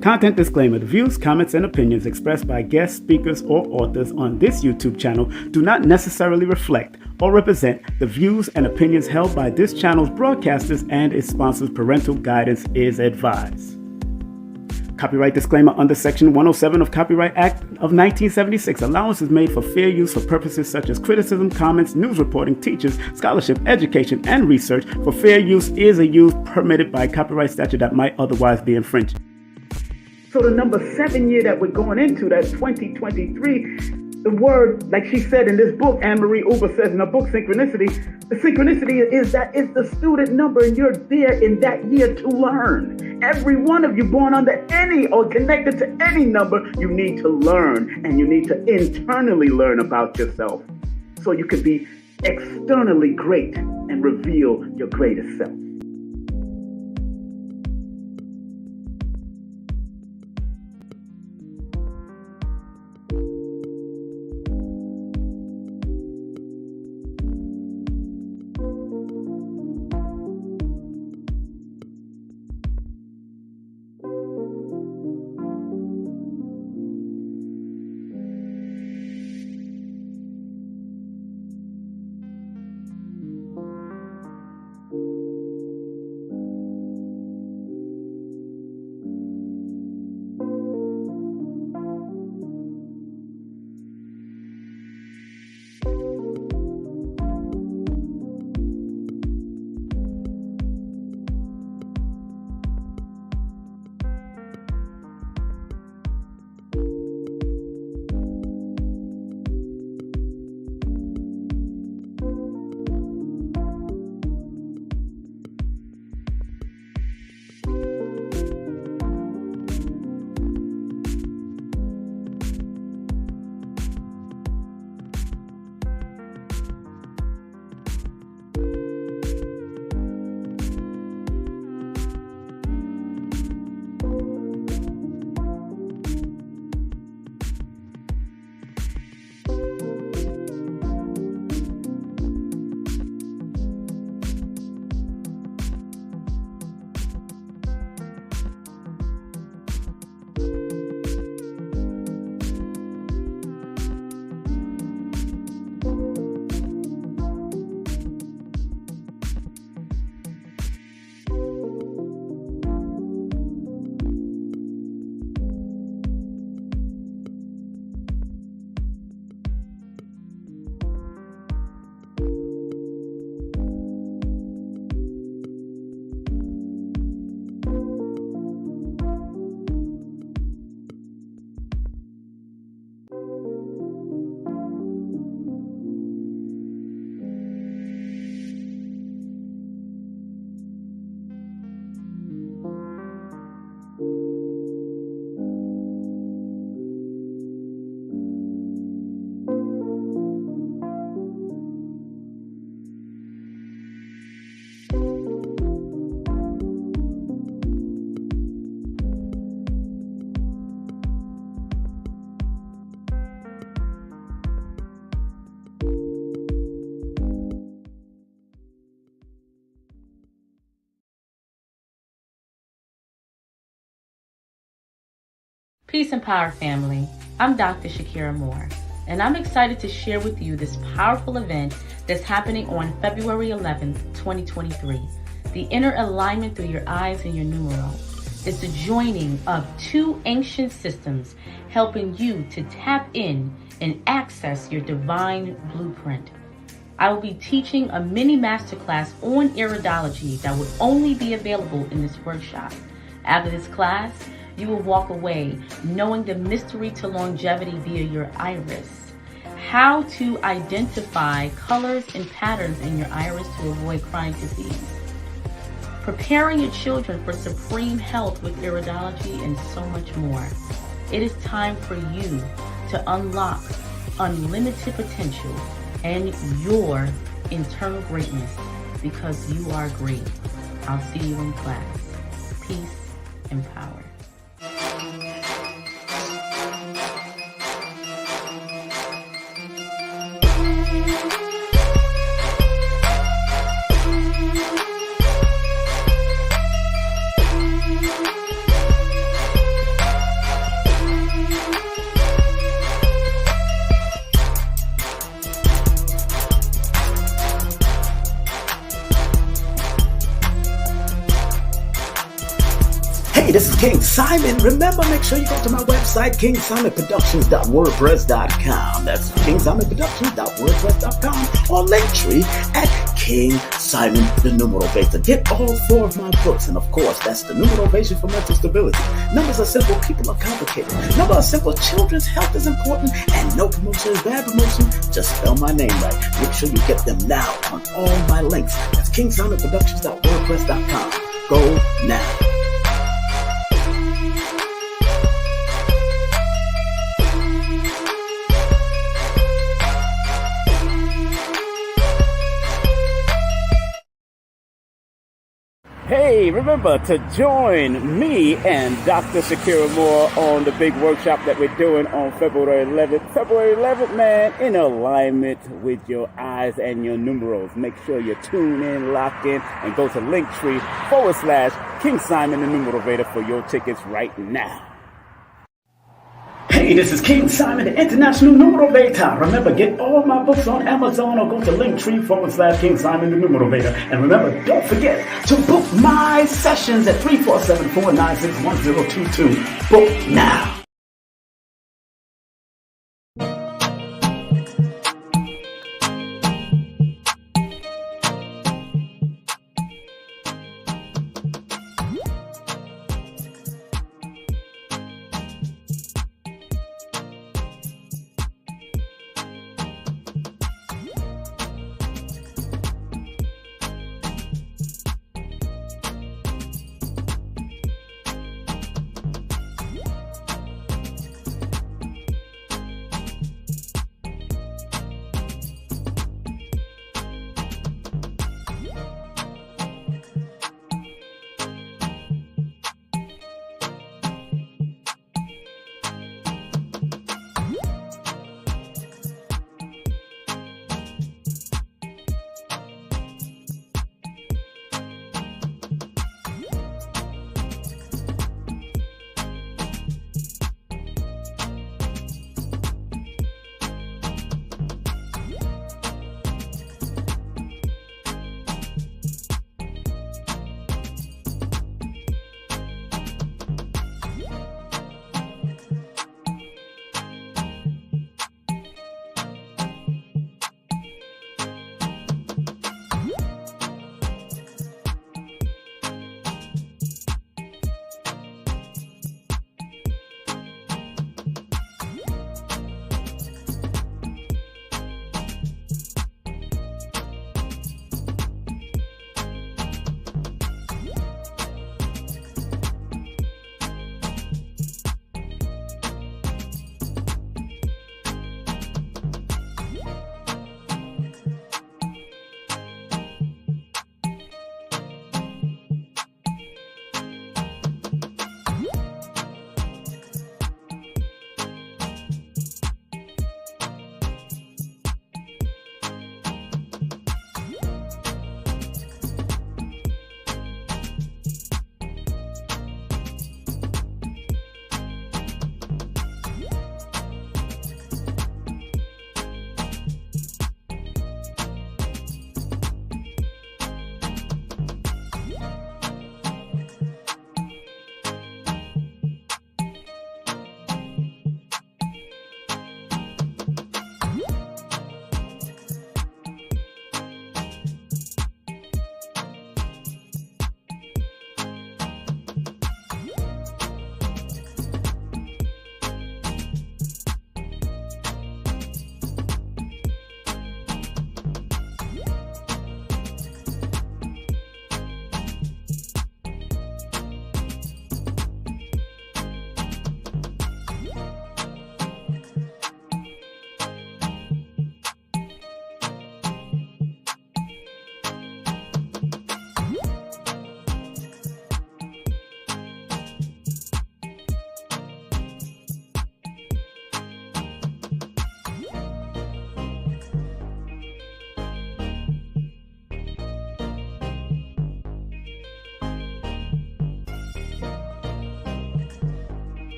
Content disclaimer: the views, comments, and opinions expressed by guest speakers or authors on this YouTube channel do not necessarily reflect or represent the views and opinions held by this channel's broadcasters and its sponsors. Parental guidance is advised. Copyright disclaimer: under Section 107 of Copyright Act of 1976, allowance is made for fair use for purposes such as criticism, comments, news reporting, teachers, scholarship, education, and research. For fair use is a use permitted by copyright statute that might otherwise be infringed. So the number 7 year that we're going into, that's 2023, the word, like she said in this book, Anne-Marie Uber says in her book, synchronicity, the synchronicity is that it's the student number and you're there in that year to learn. Every one of you born under any or connected to any number, you need to learn, and you need to internally learn about yourself so you can be externally great and reveal your greatest self. Peace and Power family, I'm Dr. Shakira Moore, and I'm excited to share with you this powerful event that's happening on February 11th, 2023. The inner alignment through your eyes and your numero. It's the joining of two ancient systems helping you to tap in and access your divine blueprint. I will be teaching a mini masterclass on iridology that will only be available in this workshop. After this class, you will walk away knowing the mystery to longevity via your iris, how to identify colors and patterns in your iris to avoid chronic disease, preparing your children for supreme health with iridology, and so much more. It is time for you to unlock unlimited potential and your internal greatness, because you are great. I'll see you in class. Peace and power. Hey, this is King Simon. Remember, make sure you go to my website, kingsimonproductions.wordpress.com. That's kingsimonproductions.wordpress.com or Linktree at King Simon the Numerovator. Get all 4 of my books, and of course, that's the Numerovation for mental stability. Numbers are simple, people are complicated. Numbers are simple, children's health is important, and no promotion is bad promotion. Just spell my name right. Make sure you get them now on all my links. That's kingsimonproductions.wordpress.com. Go now. Hey, remember to join me and Dr. Shakira Moore on the big workshop that we're doing on February 11th. February 11th, man, in alignment with your eyes and your numerals. Make sure you tune in, lock in, and go to Linktree/King Simon the Numerovator for your tickets right now. Hey, this is King Simon, the International Numerovator. Remember, get all my books on Amazon or go to Linktree/King Simon the Numerovator. And remember, don't forget to book my sessions at 347-496-1022. Book now.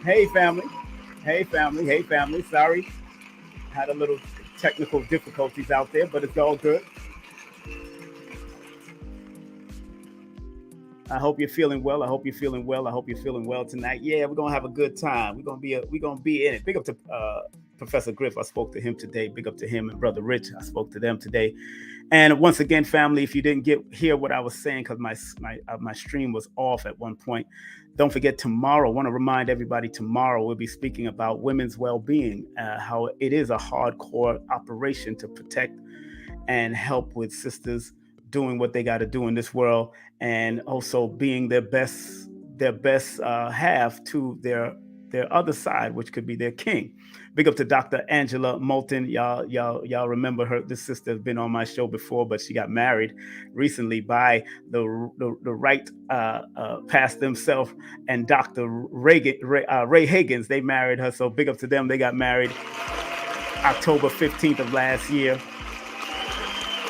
Hey, family. Hey, family. Hey, family. Sorry, had a little technical difficulties out there, but it's all good. I hope you're feeling well. I hope you're feeling well. I hope you're feeling well tonight. Yeah, we're gonna have a good time. We're gonna be in it. Big up to Professor Griff. I spoke to him today. Big up to him and Brother Rich. I spoke to them today. And once again, family, if you didn't hear what I was saying because my stream was off at one point, don't forget tomorrow. I want to remind everybody tomorrow we'll be speaking about women's well-being, how it is a hardcore operation to protect and help with sisters doing what they got to do in this world, and also being their best half to their other side, which could be their king. Big up to Dr. Angela Moulton. Y'all remember her? This sister has been on my show before, but she got married recently by the right pastor himself and Dr. Ray Higgins. They married her, so big up to them. They got married October 15th of last year.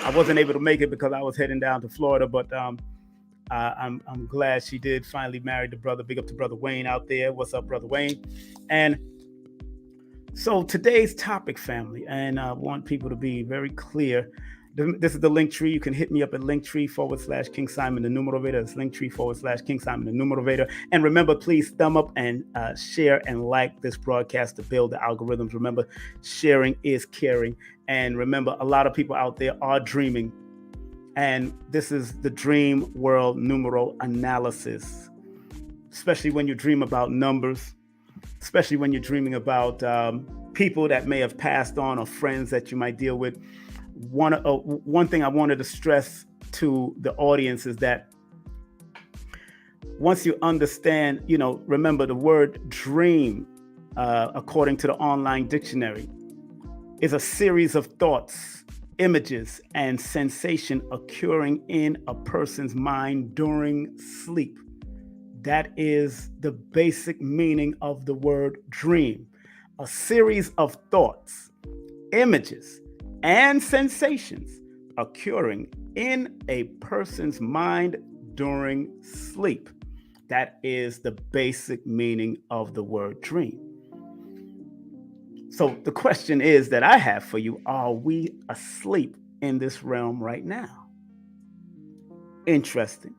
I wasn't able to make it because I was heading down to Florida, but I'm glad she did finally marry the brother. Big up to Brother Wayne out there. What's up, Brother Wayne? And so today's topic, family, and I want people to be very clear. This is the link tree. You can hit me up at linktree/King Simon the Numerovator. It's linktree/King Simon the Numerovator. And remember, please thumb up and share and like this broadcast to build the algorithms. Remember, sharing is caring. And remember, a lot of people out there are dreaming. And this is the dream world numero analysis, especially when you dream about numbers, especially when you're dreaming about people that may have passed on or friends that you might deal with. One thing I wanted to stress to the audience is that once you understand, remember the word dream, according to the online dictionary, is a series of thoughts, images, and sensation occurring in a person's mind during sleep. That is the basic meaning of the word dream. A series of thoughts, images, and sensations occurring in a person's mind during sleep. That is the basic meaning of the word dream. So the question is that I have for you, are we asleep in this realm right now? Interesting.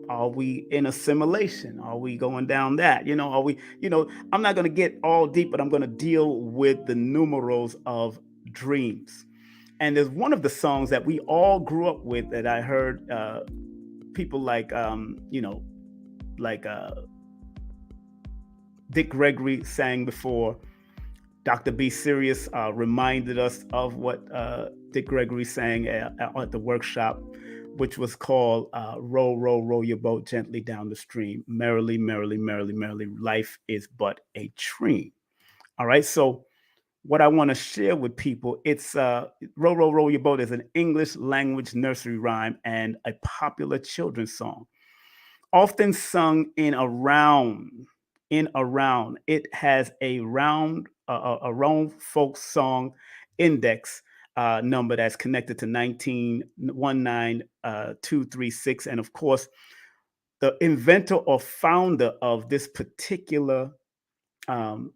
Are we in assimilation? Are we going down that? I'm not going to get all deep, but I'm going to deal with the numerals of dreams. And there's one of the songs that we all grew up with that I heard people like Dick Gregory sang before. Dr. B. Sirius reminded us of what Dick Gregory sang at the workshop, which was called Row, Row, Row Your Boat Gently Down the Stream. Merrily, merrily, merrily, merrily, life is but a dream. All right, so what I want to share with people, it's Row, Row, Row Your Boat is an English language nursery rhyme and a popular children's song, often sung in a round. It has a round folk song index number that's connected to 1919236. And of course, the inventor or founder of um,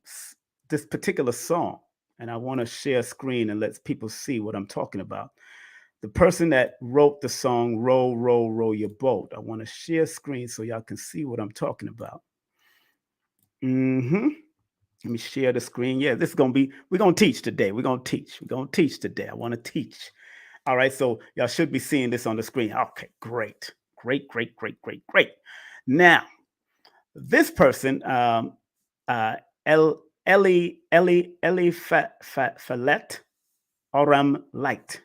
this particular song, and I want to share a screen and let people see what I'm talking about. The person that wrote the song Row, Row, Row Your Boat. I want to share screen so y'all can see what I'm talking about. Mm-hmm. Let me share the screen. Yeah, we're going to teach today. We're going to teach today. I want to teach. All right, so y'all should be seeing this on the screen. Okay, great. Great, great, great, great, great. Now, this person, El Eli Falet Oram Light.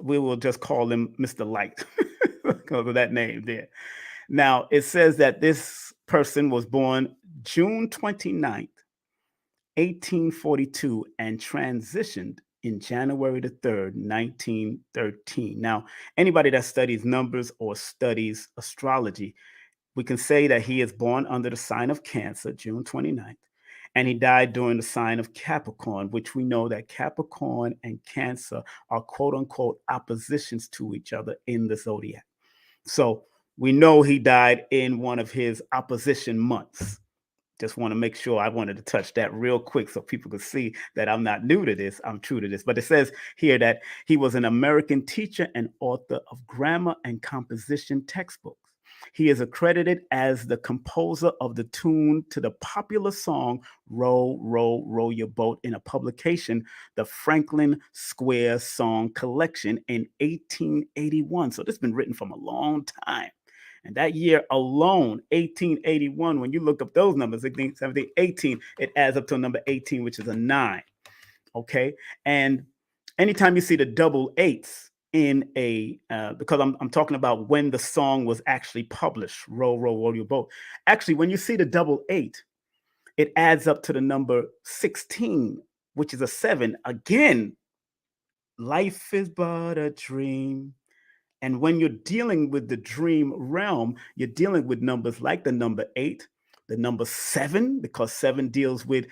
We will just call him Mr. Light because of that name there. Now, it says that this person was born June 29th, 1842, and transitioned in January the 3rd, 1913. Now, anybody that studies numbers or studies astrology, we can say that he is born under the sign of Cancer, June 29th, and he died during the sign of Capricorn, which we know that Capricorn and Cancer are quote unquote oppositions to each other in the zodiac. So we know he died in one of his opposition months. Just want to make sure I wanted to touch that real quick so people could see that I'm not new to this. I'm true to this. But it says here that he was an American teacher and author of grammar and composition textbooks. He is accredited as the composer of the tune to the popular song Row, Row, Row Your Boat in a publication, the Franklin Square Song Collection in 1881. So this has been written from a long time. And that year alone, 1881, when you look up those numbers, 16, 17, 18, it adds up to a number 18, which is a 9. Okay. And anytime you see the double eights in because I'm talking about when the song was actually published, Row, Row, Row Your Boat. Actually, when you see the double eight, it adds up to the number 16, which is a 7. Again, life is but a dream. And when you're dealing with the dream realm, you're dealing with numbers like the number 8, the number 7, because 7 deals with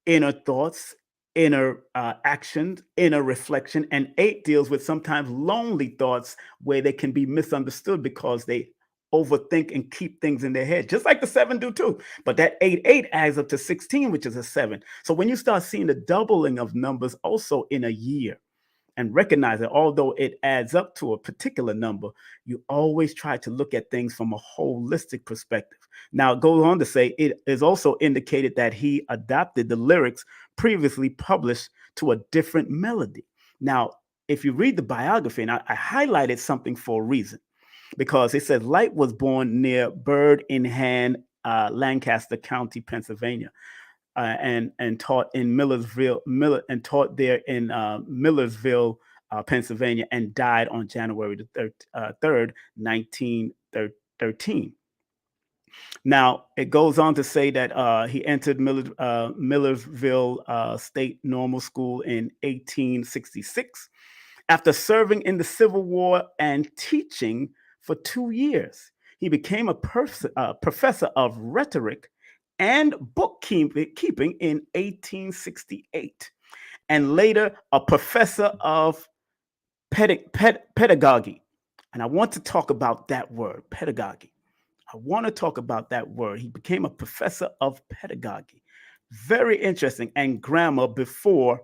inner thoughts, inner actions, inner reflection, and 8 deals with sometimes lonely thoughts where they can be misunderstood because they overthink and keep things in their head, just like the 7 do too. But that 8 adds up to 16, which is a 7. So when you start seeing the doubling of numbers also in a year, and recognize that although it adds up to a particular number, you always try to look at things from a holistic perspective. Now, it goes on to say it is also indicated that he adapted the lyrics previously published to a different melody. Now, if you read the biography, and I highlighted something for a reason, because it says Light was born near Bird in Hand, Lancaster County, Pennsylvania. And taught in taught there in Millersville, Pennsylvania, and died on January the 3rd, 1913. Now, it goes on to say that he entered Millersville State Normal School in 1866 after serving in the Civil War and teaching for 2 years. He became a professor of rhetoric and bookkeeping in 1868, and later a professor of pedagogy. And I want to talk about that word, pedagogy. I want to talk about that word. He became a professor of pedagogy. Very interesting. And grammar before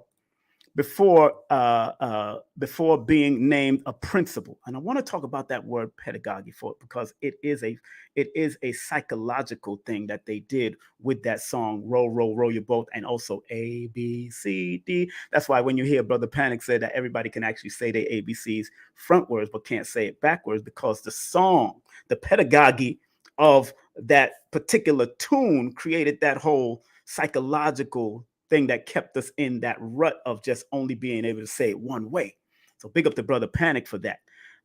being named a principal. And I want to talk about that word pedagogy because it is a psychological thing that they did with that song, Row, Row, Row Your Boat, and also A, B, C, D. That's why when you hear Brother Panic say that everybody can actually say their ABCs frontwards, but can't say it backwards, because the song, the pedagogy of that particular tune created that whole psychological thing that kept us in that rut of just only being able to say it one way. So big up to Brother Panic for that.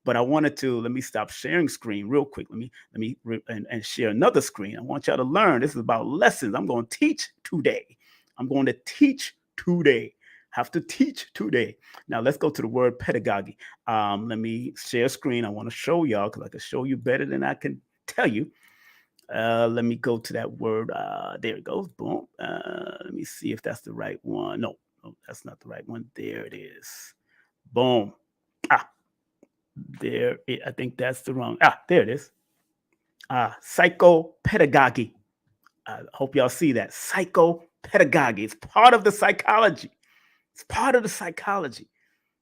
But I wanted to, let me stop sharing screen real quick. Let me and share another screen. I want y'all to learn. This is about lessons. I'm going to teach today. I'm going to teach today. Have to teach today. Now let's go to the word pedagogy. Let me share screen. I want to show y'all because I can show you better than I can tell you. Let me go to that word. There it goes. Boom. Let me see if that's the right one. No, that's not the right one. There it is. Boom. There. I think that's the wrong. There it is. Psychopedagogy. I hope y'all see that. Psychopedagogy. It's part of the psychology. It's part of the psychology.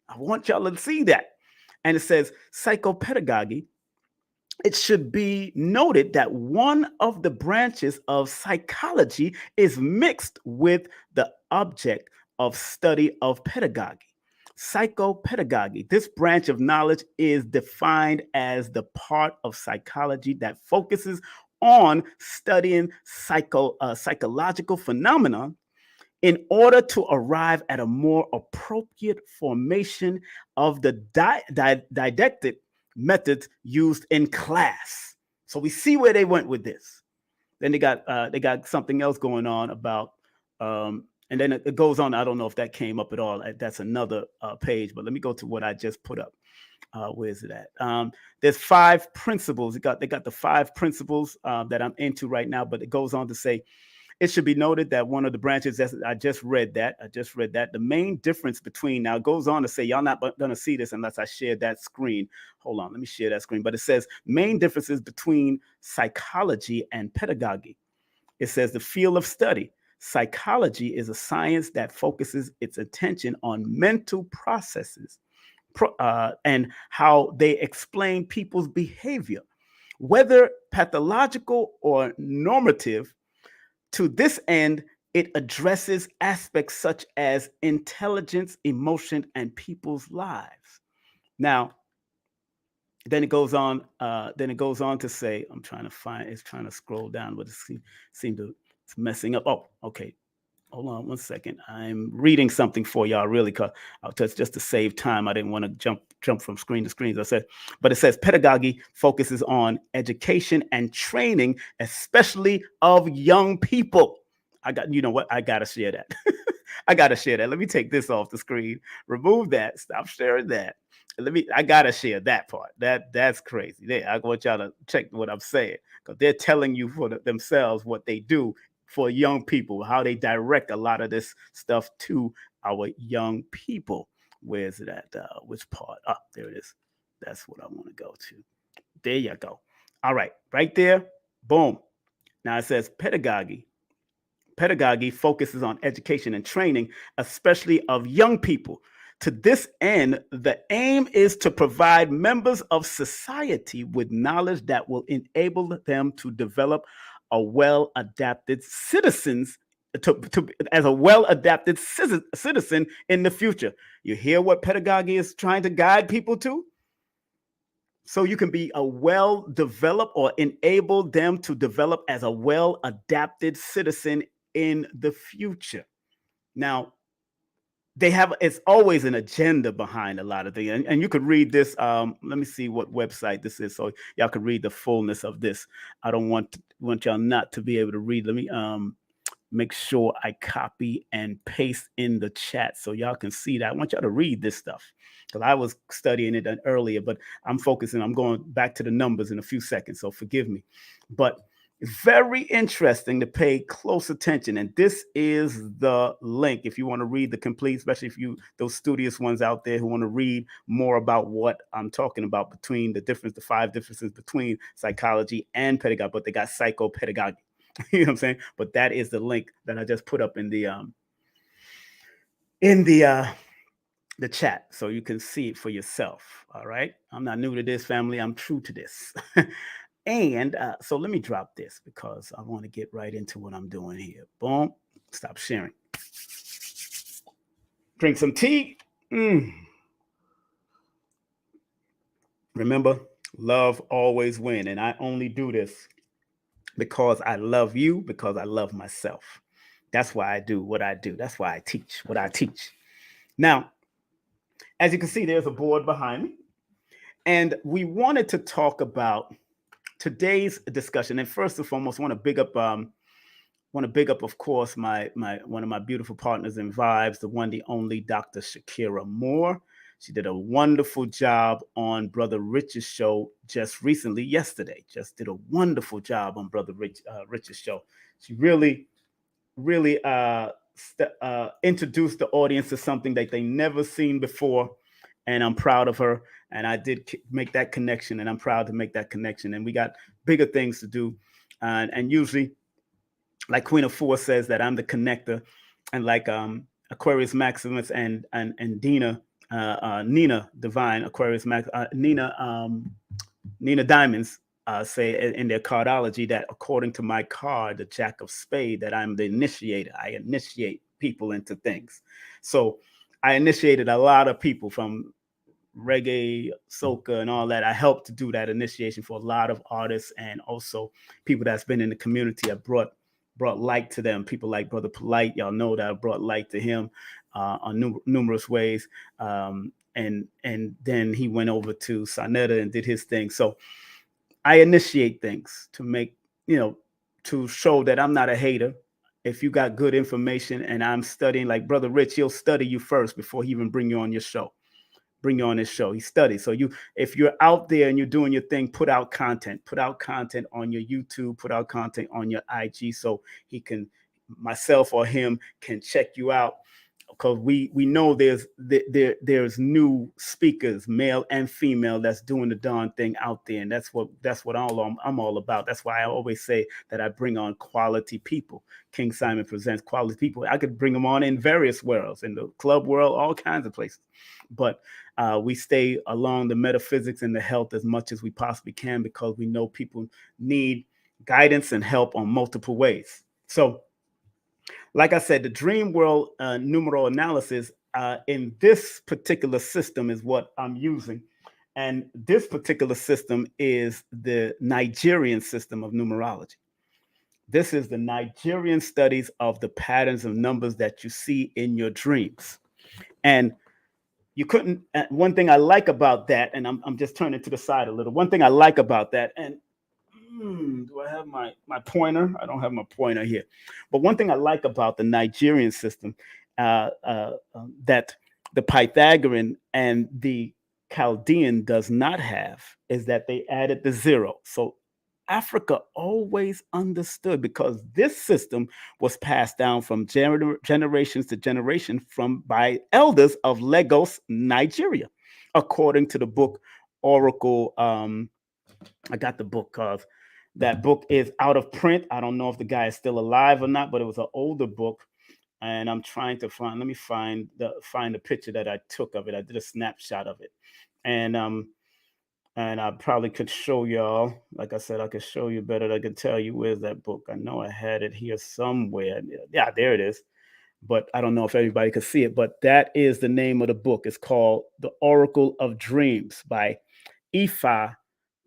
I want y'all to see that. And it says psychopedagogy. It should be noted that one of the branches of psychology is mixed with the object of study of pedagogy. Psychopedagogy. This branch of knowledge is defined as the part of psychology that focuses on studying psychological phenomena in order to arrive at a more appropriate formation of the didactic methods used in class. So we see where they went with this. Then they got something else going on about, and then it goes on. I don't know if that came up at all. That's another page, but let me go to what I just put up. Where is it at? There's 5 principles. They got the 5 principles that I'm into right now, but it goes on to say, it should be noted that one of the branches, I just read that. The main difference between, now it goes on to say, y'all not going to see this unless I share that screen. Hold on, let me share that screen. But it says main differences between psychology and pedagogy. It says the field of study. Psychology is a science that focuses its attention on mental processes and how they explain people's behavior, whether pathological or normative. To this end, it addresses aspects such as intelligence, emotion, and people's lives. Now, then it goes on. Then it goes on to say, I'm trying to find. It's trying to scroll down, but it seemed to it's messing up. Oh, okay. Hold on one second. I'm reading something for y'all, really, because just to save time, I didn't want to jump from screen to screen, as I said. But it says pedagogy focuses on education and training, especially of young people. You know what? I gotta share that. I gotta share that. Let me take this off the screen. Remove that. Stop sharing that. I gotta share that part. That's crazy. There, I want y'all to check what I'm saying, because they're telling you for themselves what they do for young people, how they direct a lot of this stuff to our young people. Where's it at? Which part? Oh, there it is. That's what I want to go to. There you go. All right, right there. Boom. Now it says pedagogy. Pedagogy focuses on education and training, especially of young people. To this end, the aim is to provide members of society with knowledge that will enable them to develop a well-adapted citizens as a well-adapted citizen in the future. You hear what pedagogy is trying to guide people to? So you can be a well-developed or enable them to develop as a well-adapted citizen in the future. Now, it's always an agenda behind a lot of things. And you could read this. Let me see what website this is, so y'all could read the fullness of this. I don't want y'all not to be able to read. Let me make sure I copy and paste in the chat so y'all can see that. I want y'all to read this stuff, because I was studying it earlier, but I'm going back to the numbers in a few seconds, so forgive me. But it's very interesting to pay close attention. And this is the link if you want to read the complete, especially if those studious ones out there who want to read more about what I'm talking about, between the 5 differences between psychology and pedagogy, but they got psychopedagogy. You know what I'm saying? But that is the link that I just put up in the chat, so you can see it for yourself. All right. I'm not new to this, family. I'm true to this. And so let me drop this, because I want to get right into what I'm doing here. Boom. Stop sharing. Drink some tea. Remember, love always wins. And I only do this because I love you, because I love myself. That's why I do what I do. That's why I teach what I teach. Now, as you can see, there's a board behind me. And we wanted to talk about today's discussion. And first and foremost, I want to big up, of course, my one of my beautiful partners in Vibes, the one, the only Dr. Shakira Moore. She did a wonderful job on Brother Rich's show just recently, yesterday. Just did a wonderful job on Brother Rich's show. She really introduced the audience to something that they never seen before. And I'm proud of her. And I did make that connection, and I'm proud to make that connection. And we got bigger things to do. And usually, like Queen of Four says, that I'm the connector. And like Aquarius Maximus and Nina Divine, Aquarius Max, Nina Diamonds say in their cardology that according to my card, the Jack of Spades, that I'm the initiator. I initiate people into things. So I initiated a lot of people from reggae, soca, and all that. I helped to do that initiation for a lot of artists, and also people that's been in the community. I brought light to them. People like Brother Polite, y'all know that I brought light to him on numerous ways. And then he went over to Sonetta and did his thing. So I initiate things to make, to show that I'm not a hater. If you got good information and I'm studying, like Brother Rich, he'll study you first before he even bring you on your show. Bring you on his show. He studies. So if you're out there and you're doing your thing, put out content on your YouTube, put out content on your IG, so myself or him can check you out. because we know there's new speakers, male and female, that's doing the darn thing out there, and that's what I'm all about. That's why I always say that I bring on quality people. King Simon presents quality people. I could bring them on in various worlds, in the club world, all kinds of places, but we stay along the metaphysics and the health as much as we possibly can, because we know people need guidance and help on multiple ways. So like I said, the dream world numero analysis in this particular system is what I'm using. And this particular system is the Nigerian system of numerology. This is the Nigerian studies of the patterns of numbers that you see in your dreams. And you couldn't, one thing I like about that, and I'm just turning to the side a little. One thing I like about that, and do I have my pointer? I don't have my pointer here. But one thing I like about the Nigerian system that the Pythagorean and the Chaldean does not have is that they added the zero. So Africa always understood, because this system was passed down from generations to generation from by elders of Lagos, Nigeria, according to the book Oracle. I got the book because that book is out of print. I don't know if the guy is still alive or not, but it was an older book, and I'm trying to find. Let me find the picture that I took of it. I did a snapshot of it, and I probably could show y'all. Like I said, I could show you better. I could tell you where's that book. I know I had it here somewhere. Yeah, there it is. But I don't know if everybody could see it. But that is the name of the book. It's called The Oracle of Dreams by Ifa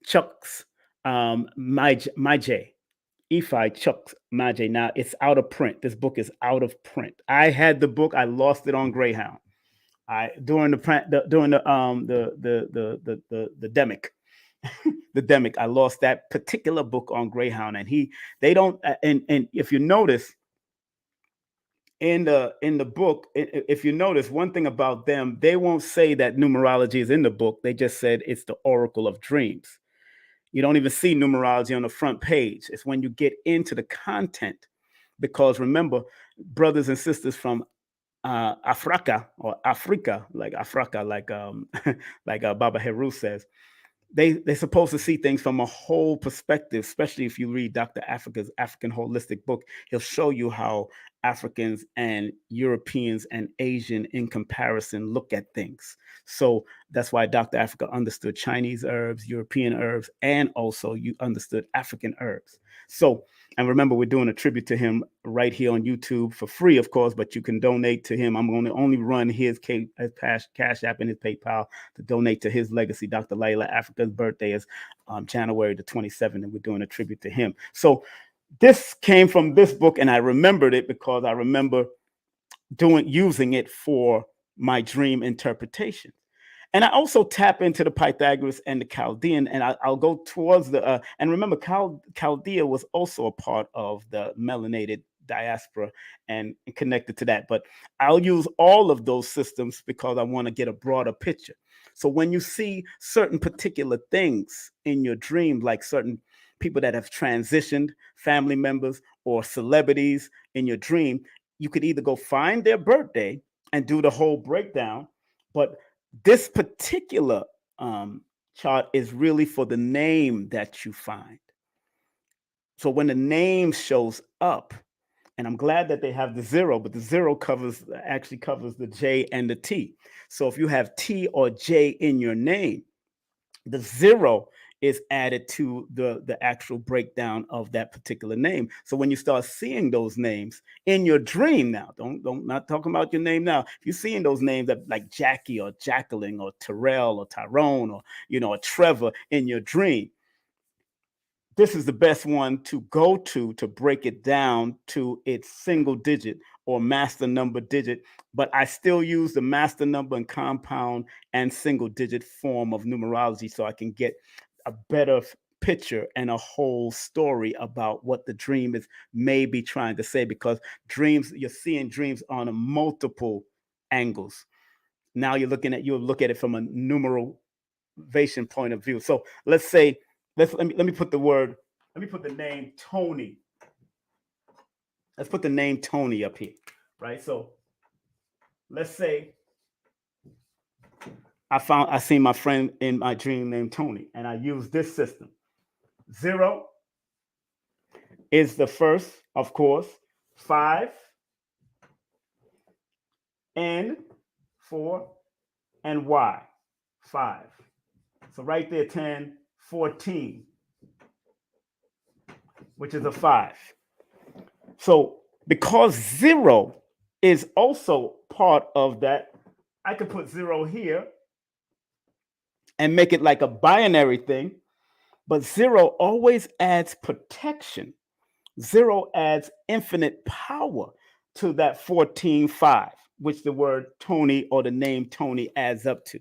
Chucks Maje. Ifi Chucks Maje. Now it's out of print. This book is out of print. I had the book. I lost it on Greyhound. I during the demic, the demic. I lost that particular book on Greyhound, and they don't. And if you notice in the book, if you notice one thing about them, they won't say that numerology is in the book. They just said it's the Oracle of Dreams. You don't even see numerology on the front page. It's when you get into the content, because remember, brothers and sisters from Africa, like Africa, like like Baba Heru says, they're supposed to see things from a whole perspective, especially if you read Dr. Africa's African Holistic Book. He'll show you how Africans and Europeans and Asian in comparison look at things. So that's why Dr. Africa understood Chinese herbs, European herbs, and also you understood African herbs. So, and remember, we're doing a tribute to him right here on YouTube for free, of course, but you can donate to him. I'm going to only run his Cash App and his PayPal to donate to his legacy. Dr. Layla Africa's birthday is January the 27th, and we're doing a tribute to him. So this came from this book, and I remembered it because I remember using it for my dream interpretation. And I also tap into the Pythagoras and the Chaldean, and I'll go towards the, and remember, Chaldea was also a part of the melanated diaspora and connected to that. But I'll use all of those systems because I want to get a broader picture. So when you see certain particular things in your dream, like certain people that have transitioned, family members or celebrities in your dream, you could either go find their birthday and do the whole breakdown, but this particular chart is really for the name that you find. So when the name shows up, and I'm glad that they have the zero, but the zero actually covers the J and the T. So if you have T or J in your name, the zero is added to the actual breakdown of that particular name. So when you start seeing those names in your dream now, don't not talking about your name now. If you're seeing those names that like Jackie or Jacqueline or Terrell or Tyrone or or Trevor in your dream, this is the best one to go to break it down to its single digit or master number digit. But I still use the master number and compound and single digit form of numerology so I can get a better picture and a whole story about what the dream is maybe trying to say, because dreams, you're seeing dreams on a multiple angles. Now you'll look at it from a numerovation point of view. So let's say, let me put the name Tony. Let's put the name Tony up here, right? So let's say I seen my friend in my dream named Tony, and I use this system. Zero is the first, of course. Five, N, four, and Y, five. So right there, 10, 14, which is a five. So because zero is also part of that, I could put zero here and make it like a binary thing. But zero always adds protection. Zero adds infinite power to that 14.5, which the word Tony or the name Tony adds up to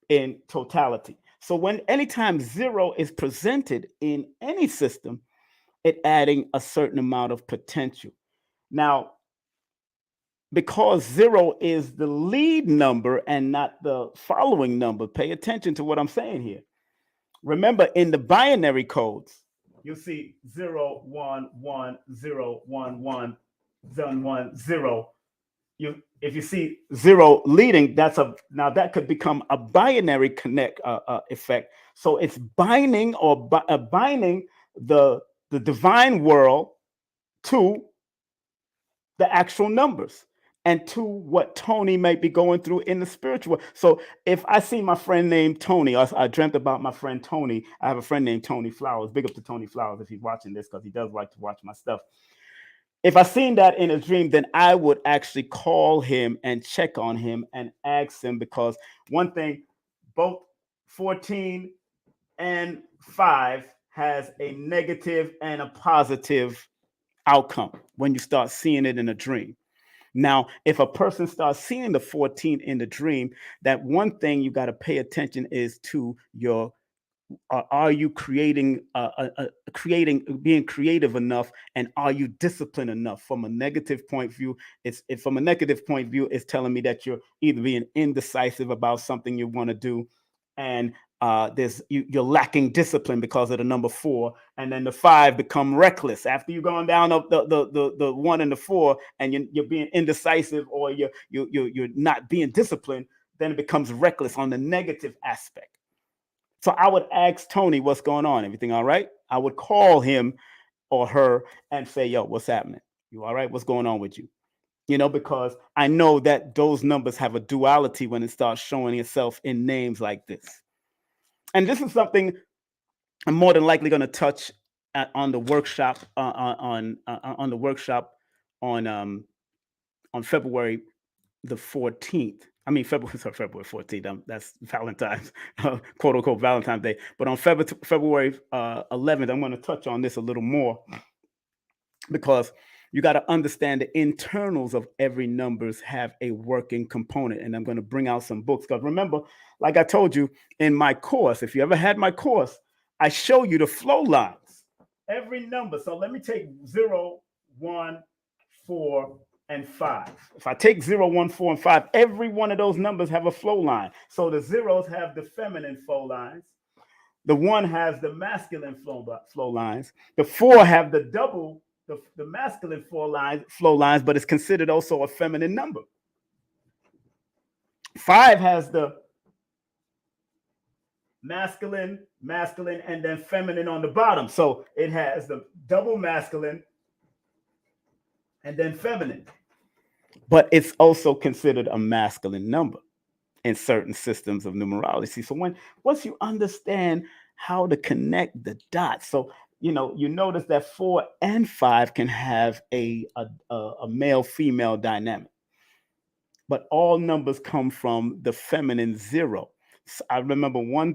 in totality. So when anytime zero is presented in any system, it adding a certain amount of potential. Now, because zero is the lead number and not the following number, pay attention to what I'm saying here. Remember, in the binary codes, you see 0, 1, 1, 0, 1, 1, 1, 1, 0. If you see zero leading, now that could become a binary connect effect. So it's binding or binding the divine world to the actual numbers and to what Tony may be going through in the spiritual. So if I see my friend named Tony, or I dreamt about my friend Tony, I have a friend named Tony Flowers. Big up to Tony Flowers if he's watching this, because he does like to watch my stuff. If I seen that in a dream, then I would actually call him and check on him and ask him, because one thing, both 14 and 5 has a negative and a positive outcome when you start seeing it in a dream. Now, if a person starts seeing the 14 in the dream, that one thing you got to pay attention is to your are you being creative enough, and are you disciplined enough? From a negative point of view, from a negative point of view, it's telling me that you're either being indecisive about something you want to do, and you're lacking discipline because of the number 4, and then the 5 become reckless after you've gone down the 1 and the 4, and you're being indecisive, or you're not being disciplined. Then it becomes reckless on the negative aspect. So I would ask Tony, what's going on? Everything all right? I would call him or her and say, yo, what's happening? You all right? What's going on with you? Because I know that those numbers have a duality when it starts showing itself in names like this. And this is something I'm more than likely going to touch on the workshop on the workshop on February the 14th. I mean, February 14th. That's Valentine's, quote unquote, Valentine's Day. But on February 11th, I'm going to touch on this a little more, because you got to understand the internals of every numbers have a working component. And I'm going to bring out some books, because remember, like I told you in my course, if you ever had my course, I show you the flow lines, every number. So let me take 0, 1, 4, and 5. If I take 0, 1, 4, and 5, every one of those numbers have a flow line. So the zeros have the feminine flow lines. The 1 has the masculine flow lines. The 4 have the double, the masculine flow lines, but it's considered also a feminine number. 5 has the masculine, and then feminine on the bottom. So it has the double masculine and then feminine. But it's also considered a masculine number in certain systems of numerology. So once you understand how to connect the dots, so you notice that 4 and 5 can have a male-female dynamic, but all numbers come from the feminine 0. So I remember one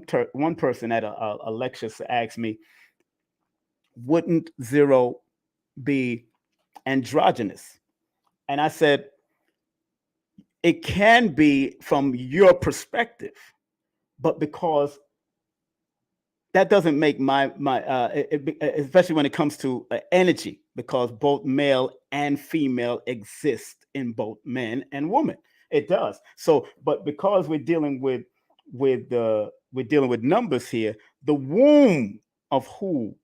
person at a lecture asked me, wouldn't 0 be androgynous? And I said, it can be from your perspective, but because that doesn't make especially when it comes to energy, because both male and female exist in both men and women. It does. So, but because we're dealing with numbers here, the womb of who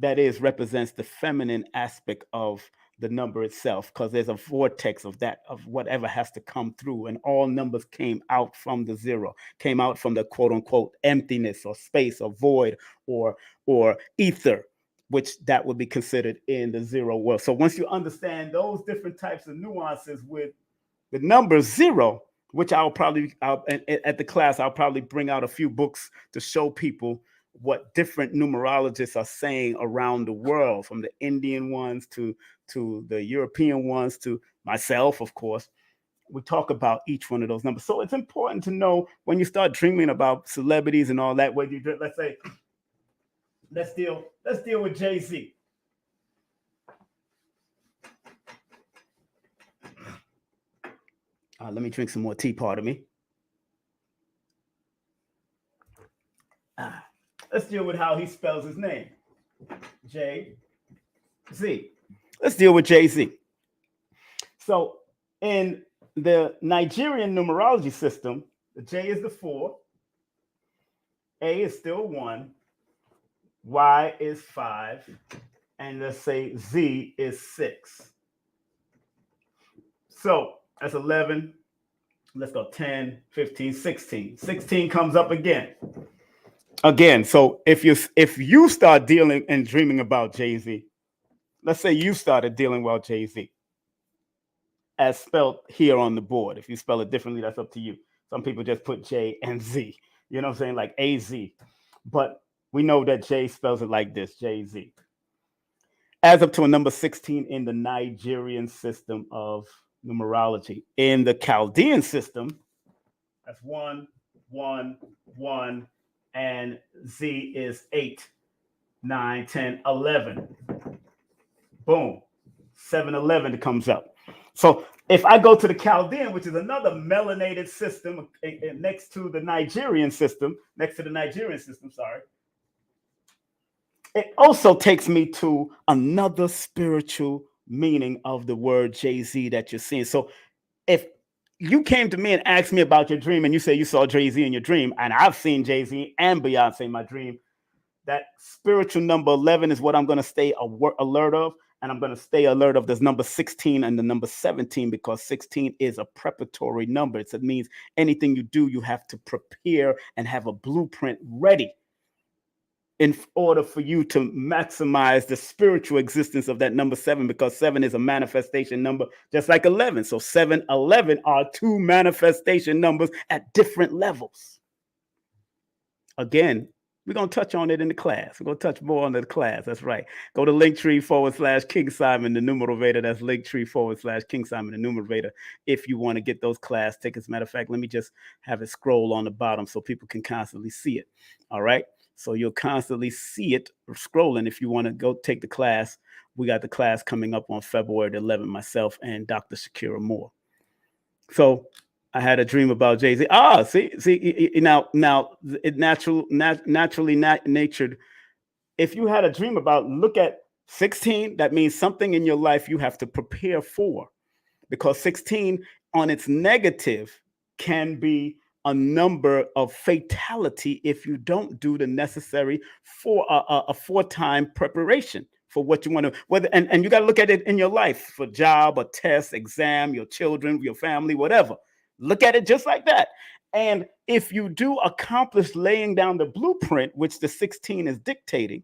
that is represents the feminine aspect of the number itself, because there's a vortex of that, of whatever has to come through, and all numbers came out from the zero, came out from the quote unquote emptiness or space or void or ether, which that would be considered in the zero world. So once you understand those different types of nuances with the number zero, which at the class, I'll probably bring out a few books to show people what different numerologists are saying around the world, from the Indian ones to the European ones to myself, of course. We talk about each one of those numbers. So it's important to know when you start dreaming about celebrities and all that, whether you, let's say, let's deal with Jay-Z. Let me drink some more tea, pardon me. Let's deal with how he spells his name. J-Z. Let's deal with Jay-Z. So in the Nigerian numerology system, the J is the 4, A is still 1, Y is 5, and let's say Z is 6. So that's 11. Let's go 10, 15, 16. 16 comes up again. So if you start dealing and dreaming about Jay-Z, let's say you started dealing with Jay-Z as spelled here on the board. If you spell it differently, that's up to you. Some people just put J and Z, you know what I'm saying, like A-Z. But we know that J spells it like this, Jay-Z. Adds up to a number 16 in the Nigerian system of numerology. In the Chaldean system, that's 1, 1, 1, and Z is 8, 9, 10, 11. Boom. 711 comes up. So if I go to the Chaldean, which is another melanated system next to the Nigerian system, it also takes me to another spiritual meaning of the word Jay-Z that you're seeing. So if you came to me and asked me about your dream and you say you saw Jay-Z in your dream, and I've seen Jay-Z and Beyonce in my dream, that spiritual number 11 is what I'm going to stay alert of. And I'm going to stay alert of this number 16 and the number 17, because 16 is a preparatory number. It means anything you do, you have to prepare and have a blueprint ready in order for you to maximize the spiritual existence of that number 7, because 7 is a manifestation number, just like 11. So 7, 11 are two manifestation numbers at different levels. Again, we're going to touch on it in the class. We're going to touch more on the class. That's right. Go to Linktree/King Simon, the Numerovator. That's Linktree/King Simon, the Numerovator. If you want to get those class tickets. Matter of fact, let me just have it scroll on the bottom so people can constantly see it. All right. So you'll constantly see it scrolling if you want to go take the class. We got the class coming up on February the 11th, myself and Dr. Shakira Moore. So I had a dream about Jay-Z. See, now it naturally natured. If you had a dream about, look at 16, that means something in your life you have to prepare for, because 16 on its negative can be a number of fatality if you don't do the necessary for a 4-time preparation for what you want to, and you got to look at it in your life, for job, a test, exam, your children, your family, whatever. Look at it just like that. And if you do accomplish laying down the blueprint, which the 16 is dictating,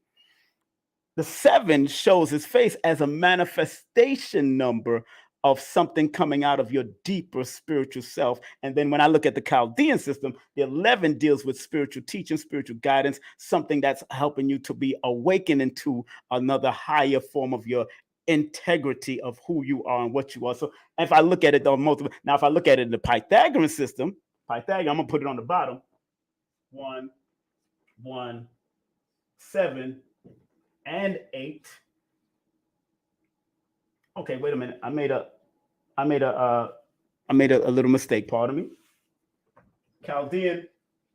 the 7 shows its face as a manifestation number of something coming out of your deeper spiritual self. And then when I look at the Chaldean system, the 11 deals with spiritual teaching, spiritual guidance, something that's helping you to be awakened into another higher form of your integrity of who you are and what you are. So if I look at it, if I look at it in the Pythagorean system, I'm gonna put it on the bottom. 1, 1, 7, and 8. Okay, wait a minute. I made a little mistake. Pardon me. Chaldean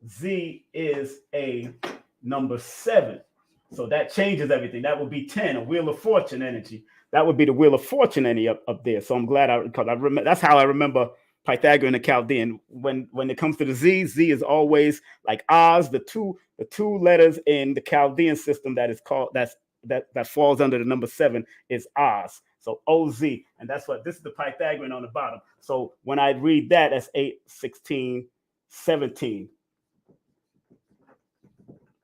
Z is a number 7. So that changes everything. That would be 10, a wheel of fortune energy. That would be the wheel of fortune energy up there. So I'm glad because I remember, that's how I remember Pythagorean and Chaldean. When it comes to the Z is always like Oz, the two letters in the Chaldean system that's that falls under the number 7 is Oz. So OZ, and that's what this is the Pythagorean on the bottom. So when I read that as 8, 16, 17,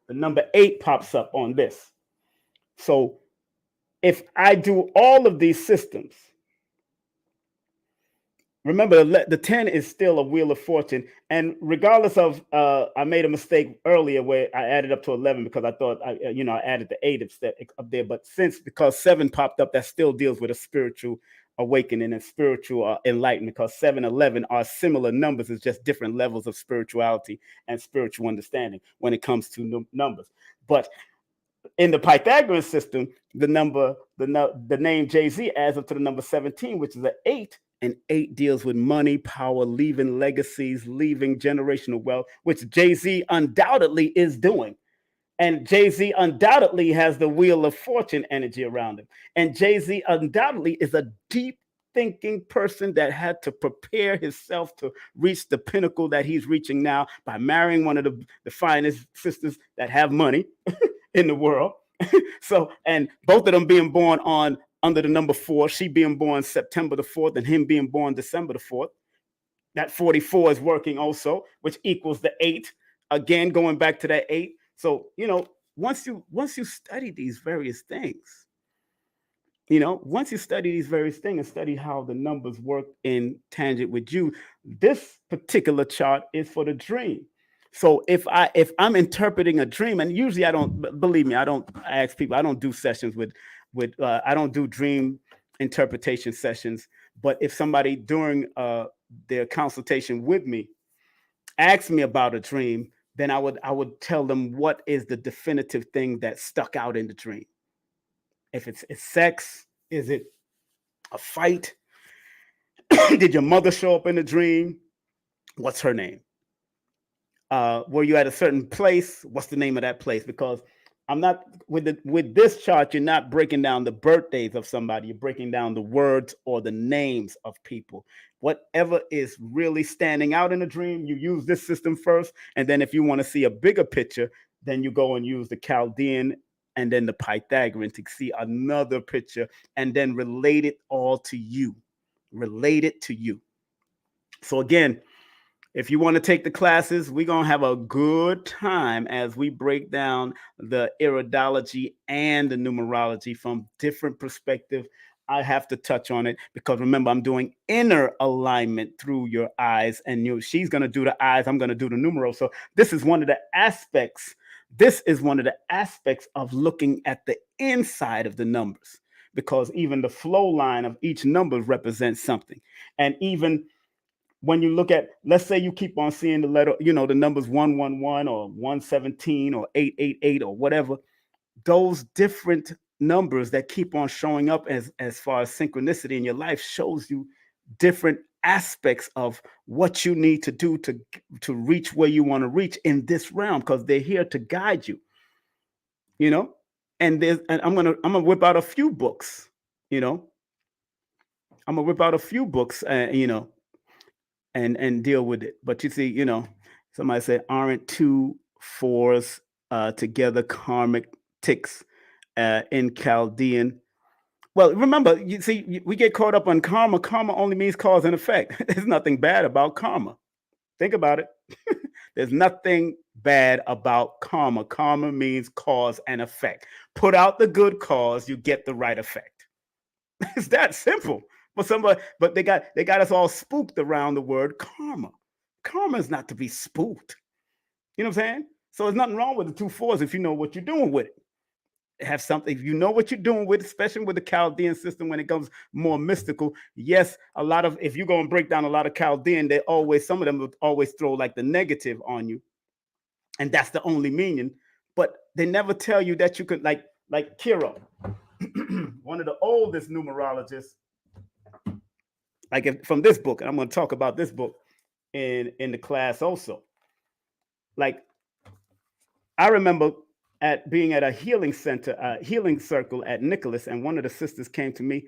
the number 8 pops up on this. So if I do all of these systems, remember the 10 is still a wheel of fortune. And regardless of, I made a mistake earlier where I added up to 11 because I thought, I added the 8 up there. But because 7 popped up, that still deals with a spiritual awakening and spiritual enlightenment, because 7, 11 are similar numbers. It's just different levels of spirituality and spiritual understanding when it comes to numbers. But in the Pythagorean system, the name Jay-Z adds up to the number 17, which is an 8. And 8 deals with money, power, leaving legacies, leaving generational wealth, which Jay-Z undoubtedly is doing. And Jay-Z undoubtedly has the wheel of fortune energy around him. And Jay-Z undoubtedly is a deep thinking person that had to prepare himself to reach the pinnacle that he's reaching now by marrying one of the finest sisters that have money in the world. So, and both of them being born under the number 4, she being born September the 4th and him being born December the 4th. That 44 is working also, which equals the 8. Again, going back to that 8. So, once you study these various things, once you study these various things and study how the numbers work in tangent with you, this particular chart is for the dream. So if I'm interpreting a dream, and usually I don't, believe me, I don't ask people, I don't do sessions with I don't do dream interpretation sessions. But if somebody during their consultation with me asks me about a dream, then I would tell them what is the definitive thing that stuck out in the dream. If it's sex, is it a fight? Did your mother show up in the dream? What's her name? Were you at a certain place? What's the name of that place? Because I'm not with this chart, you're not breaking down the birthdays of somebody. You're breaking down the words or the names of people. Whatever is really standing out in a dream, you use this system first. And then if you want to see a bigger picture, then you go and use the Chaldean and then the Pythagorean to see another picture and then relate it all to you. Relate it to you. So again, if you want to take the classes, we're going to have a good time as we break down the iridology and the numerology from different perspectives. I have to touch on it because remember, I'm doing inner alignment through your eyes, and she's going to do the eyes. I'm going to do the numero. So this is one of the aspects. This is one of the aspects of looking at the inside of the numbers, because even the flow line of each number represents something. And even when you look at, let's say you keep on seeing the letter, the numbers 111 or 117 or 888 or whatever, those different numbers that keep on showing up as far as synchronicity in your life shows you different aspects of what you need to do to reach where you want to reach in this realm, because they're here to guide you, and I'm gonna whip out a few books, I'm gonna whip out a few books, and deal with it. But you see, somebody said, aren't 2 4s together karmic ticks in Chaldean? Well, remember, you see, we get caught up on karma. Karma only means cause and effect. There's nothing bad about karma. Think about it. There's nothing bad about karma. Karma means cause and effect. Put out the good cause, you get the right effect. It's that simple. But they got us all spooked around the word karma. Karma is not to be spooked. You know what I'm saying? So there's nothing wrong with the 2 4s if you know what you're doing with it. Have something, if you know what you're doing with, especially with the Chaldean system when it comes more mystical. Yes, if you go and break down a lot of Chaldean, some of them will always throw like the negative on you. And that's the only meaning. But they never tell you that you could, like Kira, one of the oldest numerologists, from this book, and I'm going to talk about this book in the class also. Like, I remember being at a healing center, healing circle at Nicholas, and one of the sisters came to me.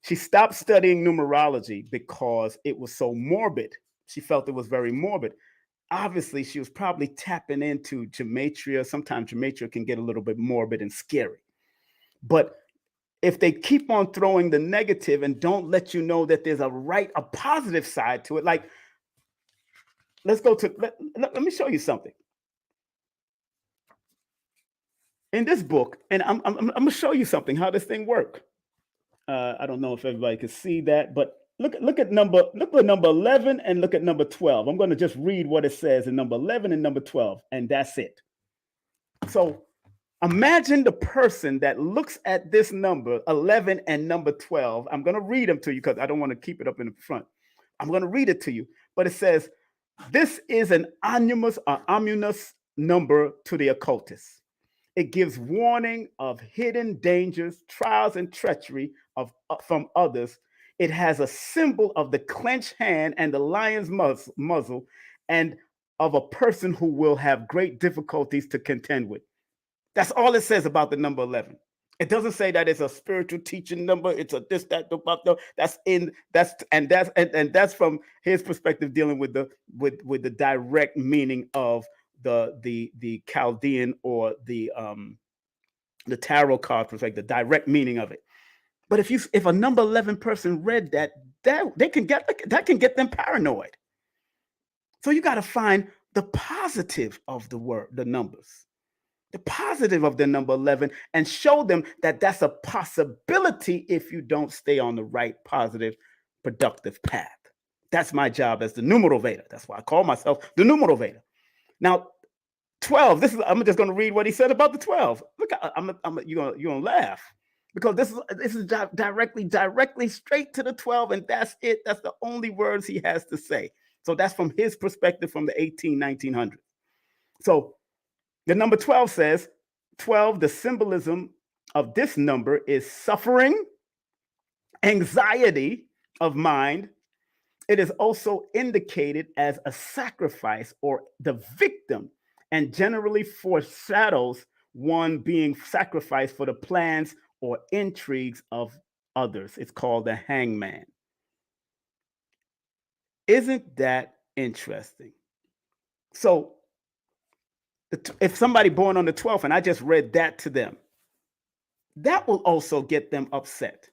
She stopped studying numerology because it was so morbid. She felt it was very morbid. Obviously, she was probably tapping into gematria. Sometimes gematria can get a little bit morbid and scary. But if they keep on throwing the negative and don't let you know that there's a positive side to it, like let's go to let me show you something in this book, and I'm gonna show you something how this thing works. I don't know if everybody can see that, but look at number 11 and look at number 12. I'm going to just read what it says in number 11 and number 12, and that's it. So imagine the person that looks at this number 11 and number 12. I'm going to read them to you because I don't want to keep it up in the front. I'm going to read it to you, but it says, this is an ominous number to the occultist. It gives warning of hidden dangers, trials, and treachery from others. It has a symbol of the clenched hand and the lion's muzzle, and of a person who will have great difficulties to contend with. That's all it says about the number 11. It doesn't say that it's a spiritual teaching number. It's a this, that, the, that's from his perspective, dealing with the direct meaning of the Chaldean or the tarot card perspective, the direct meaning of it. But if a number 11 person read that can get them paranoid. So you got to find the positive of the numbers, the positive of the number 11, and show them that that's a possibility if you don't stay on the right, positive, productive path. That's my job as the Numerovator. That's why I call myself the Numerovator. Now, 12. I'm just going to read what he said about the 12. Look, you're gonna laugh because this is directly straight to the 12, and that's it. That's the only words he has to say. So that's from his perspective from the 1900s. So the number 12 says, 12, the symbolism of this number is suffering, anxiety of mind. It is also indicated as a sacrifice or the victim, and generally foreshadows one being sacrificed for the plans or intrigues of others. It's called the hangman. Isn't that interesting? So if somebody born on the 12th and I just read that to them, that will also get them upset.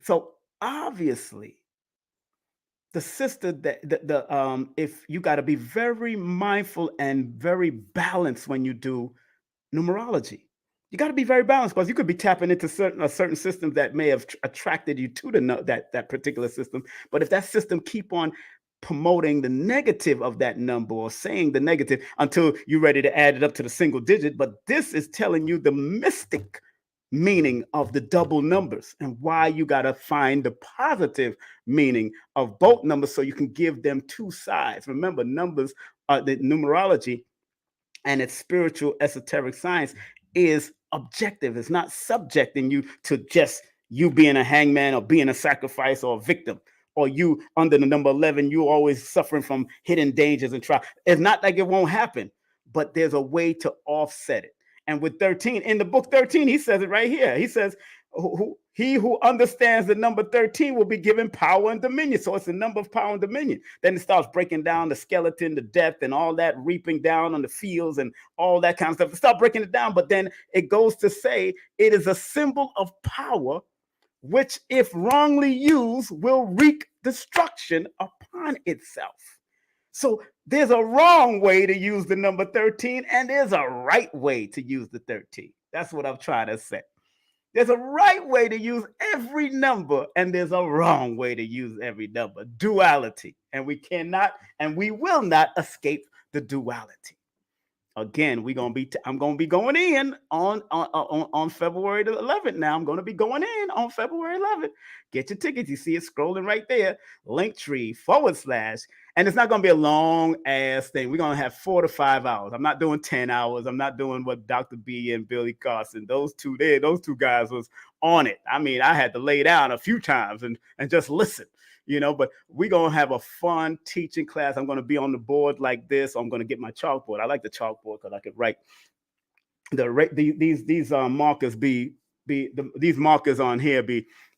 So obviously, the sister if you got to be very mindful and very balanced when you do numerology. You got to be very balanced because you could be tapping into certain systems that may have attracted you to that particular system. But if that system keep on promoting the negative of that number or saying the negative until you're ready to add it up to the single digit, but this is telling you the mystic meaning of the double numbers and why you got to find the positive meaning of both numbers so you can give them two sides. Remember, numbers, the numerology and its spiritual esoteric science is objective. It's not subjecting you to just you being a hangman or being a sacrifice or a victim, or you under the number 11, you're always suffering from hidden dangers and trials. It's not like it won't happen, but there's a way to offset it. And with 13, in the book 13, he says it right here. He says, he who understands the number 13 will be given power and dominion. So it's the number of power and dominion. Then it starts breaking down the skeleton, the death, and all that, reaping down on the fields and all that kind of stuff. Start breaking it down. But then it goes to say it is a symbol of power, which, if wrongly used, will wreak destruction upon itself. So there's a wrong way to use the number 13, and there's a right way to use the 13. That's what I'm trying to say. There's a right way to use every number, and there's a wrong way to use every number. Duality. And we cannot, and we will not escape the duality. Again, I'm gonna be going in on February the 11th. Now I'm gonna be going in on February 11th. Get your tickets. You see it scrolling right there. Linktree/. And it's not gonna be a long ass thing. We're gonna have 4 to 5 hours. I'm not doing 10 hours. I'm not doing what Dr. B and Billy Carson. Those two guys was on it. I mean, I had to lay down a few times and just listen. But we're going to have a fun teaching class. I'm going to be on the board like this. I'm going to get my chalkboard. I like the chalkboard because I could write these markers these markers on here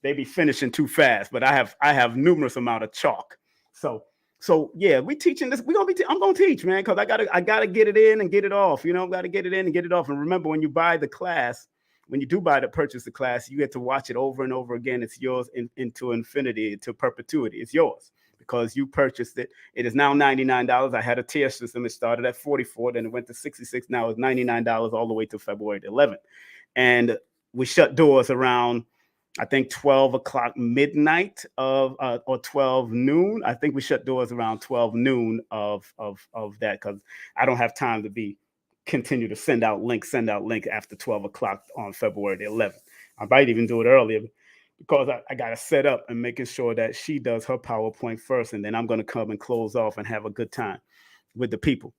they be finishing too fast, but I have numerous amount of chalk. So yeah, we teaching this. I'm going to teach, man, because I gotta get it in and get it off. Got to get it in and get it off. And remember, when you buy the class, when you do buy to purchase the class, you get to watch it over and over again. It's yours into infinity, into perpetuity. It's yours because you purchased it. It is now $99. I had a tier system. It started at 44, then it went to 66. Now it's $99 all the way to February 11th. And we shut doors around, I think, 12 o'clock midnight or 12 noon. I think we shut doors around 12 noon of that because I don't have time to continue to send out links after 12 o'clock on February the 11th. I might even do it earlier because I got to set up and making sure that she does her PowerPoint first, and then I'm going to come and close off and have a good time with the people.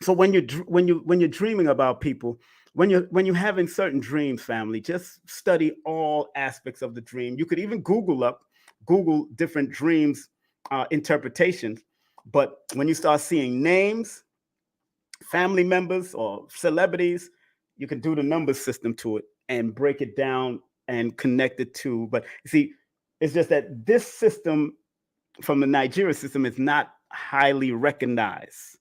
So when you're dreaming about people, when you're having certain dreams, family, just study all aspects of the dream. You could even Google different dreams interpretations. But when you start seeing names, family members, or celebrities, you can do the number system to it and break it down and connect it to. But see, it's just that this system from the Nigeria system is not highly recognized.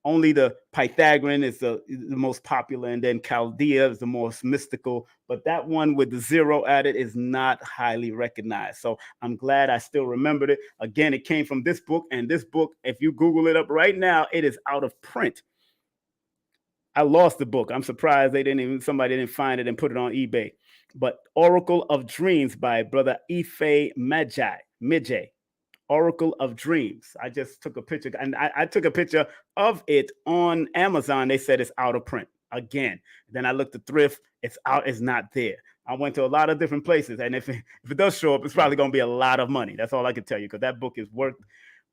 Only the Pythagorean is the most popular, and then Chaldea is the most mystical. But that one with the zero added is not highly recognized. So I'm glad I still remembered it. Again, it came from this book, and this book, if you Google it up right now, it is out of print. I lost the book. I'm surprised somebody didn't find it and put it on eBay. But Oracle of Dreams by Brother Ife Midjay. Oracle of Dreams. I just took a picture, and I took a picture of it on Amazon. They said it's out of print again. Then I looked at thrift. It's out. It's not there. I went to a lot of different places, and if it does show up, it's probably going to be a lot of money. That's all I can tell you, because that book is worth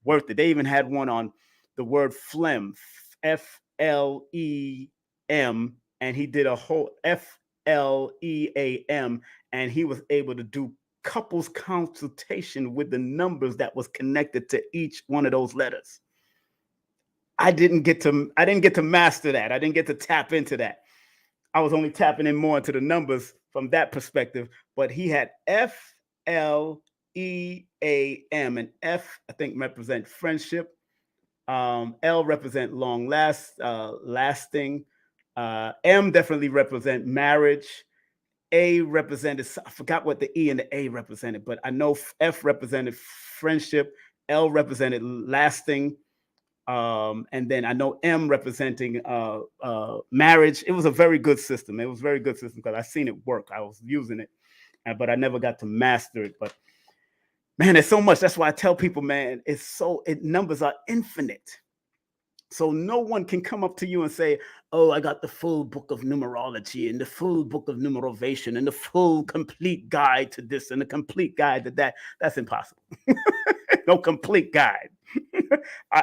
it. They even had one on the word phlegm, FLEM, and he did a whole FLEAM, and he was able to do couples consultation with the numbers that was connected to each one of those letters. I didn't get to master that. I didn't get to tap into that. I was only tapping in more into the numbers from that perspective. But he had FLEAM, and F, I think, represent friendship. L represent lasting. M definitely represent marriage. A represented, I forgot what the E and the A represented, but I know F represented friendship, L represented lasting, and then I know M representing marriage. It was a very good system. It was a very good system because I seen it work. I was using it, but I never got to master it. But man, there's so much. That's why I tell people, man, numbers are infinite. So no one can come up to you and say, oh, I got the full book of numerology and the full book of numerovation and the full complete guide to this and the complete guide to that. That's impossible. No complete guide.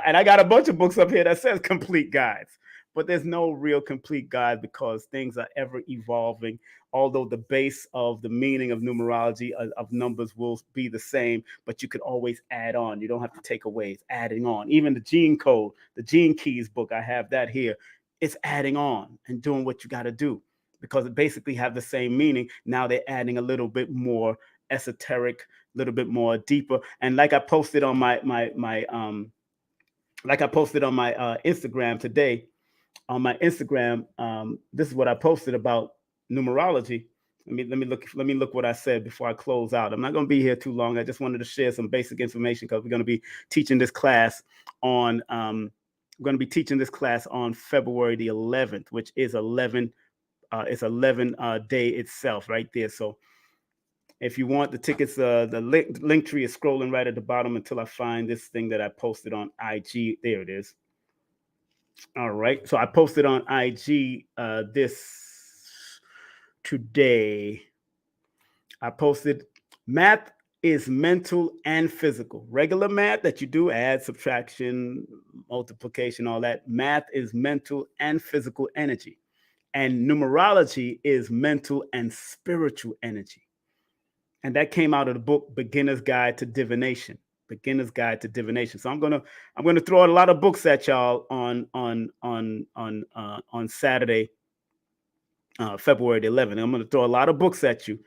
And I got a bunch of books up here that says complete guides, but there's no real complete guide because things are ever evolving. Although the base of the meaning of numerology of numbers will be the same, but you could always add on. You don't have to take away. It's adding on. Even the gene code, the gene keys book, I have that here. It's adding on and doing what you got to do because it basically have the same meaning. Now they're adding a little bit more esoteric, a little bit more deeper. And like I posted on my Instagram today. On my Instagram, this is what I posted about numerology. Let me look what I said before I close out. I'm not going to be here too long. I just wanted to share some basic information because we're going to be teaching this class on February the 11th, which is 11 day itself right there. So if you want the tickets, the link tree is scrolling right at the bottom until I find this thing that I posted on IG. There it is. All right. So I posted on IG this today. I posted math is mental and physical. Regular math that you do, add, subtraction, multiplication, all that. Math is mental and physical energy. And numerology is mental and spiritual energy. And that came out of the book Beginner's Guide to Divination. Beginner's Guide to Divination. So I'm gonna throw out a lot of books at y'all on Saturday, February the 11th. I'm gonna throw a lot of books at you,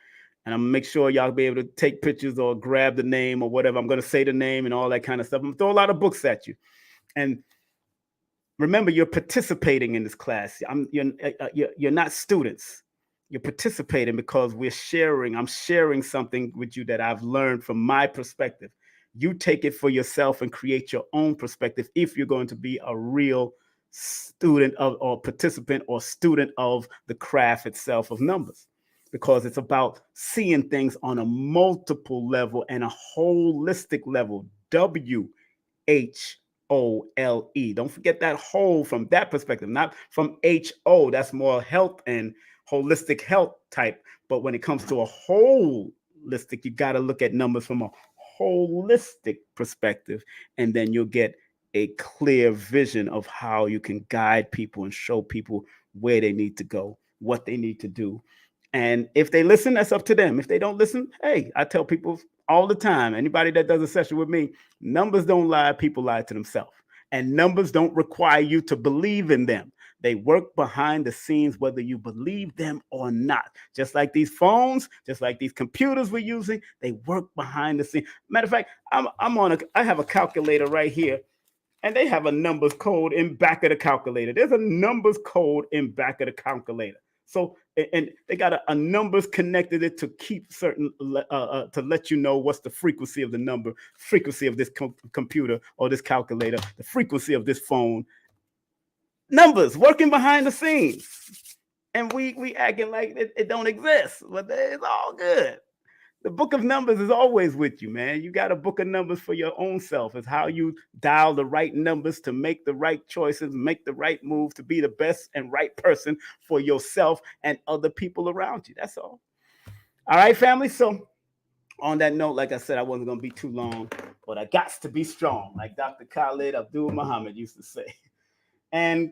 and I'm gonna make sure y'all be able to take pictures or grab the name or whatever. I'm gonna say the name and all that kind of stuff. I'm gonna throw a lot of books at you, and remember, you're participating in this class. You're not students. You're participating because I'm sharing something with you that I've learned from my perspective. You take it for yourself and create your own perspective if you're going to be a real student of or participant or student of the craft itself of numbers, because it's about seeing things on a multiple level and a holistic level. WHOLE. Don't forget that whole from that perspective, not from HO. That's more health and holistic health type. But when it comes to a holistic, you got to look at numbers from a holistic perspective, and then you'll get a clear vision of how you can guide people and show people where they need to go, what they need to do. And if they listen, that's up to them. If they don't listen, hey, I tell people all the time, anybody that does a session with me, numbers don't lie, people lie to themselves. And numbers don't require you to believe in them. They work behind the scenes, whether you believe them or not. Just like these phones, just like these computers we're using, they work behind the scenes. Matter of fact, I have a calculator right here, and they have a numbers code in back of the calculator. There's a numbers code in back of the calculator. So, and they got a numbers connected it to keep certain to let you know what's the frequency of the number, frequency of this computer or this calculator, the frequency of this phone. Numbers working behind the scenes, and we acting like it don't exist, but it's all good. The book of numbers is always with you, man. You got a book of numbers for your own self. It's how you dial the right numbers to make the right choices, make the right move, to be the best and right person for yourself and other people around you. That's all. All right, family. So on that note, like I said, I wasn't gonna be too long, but I got to be strong, like Dr. Khalid Abdul Muhammad used to say. And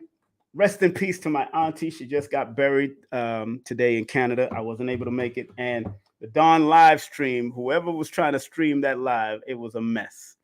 rest in peace to my auntie. She just got buried today in Canada. I wasn't able to make it. And the Dawn live stream, whoever was trying to stream that live, it was a mess.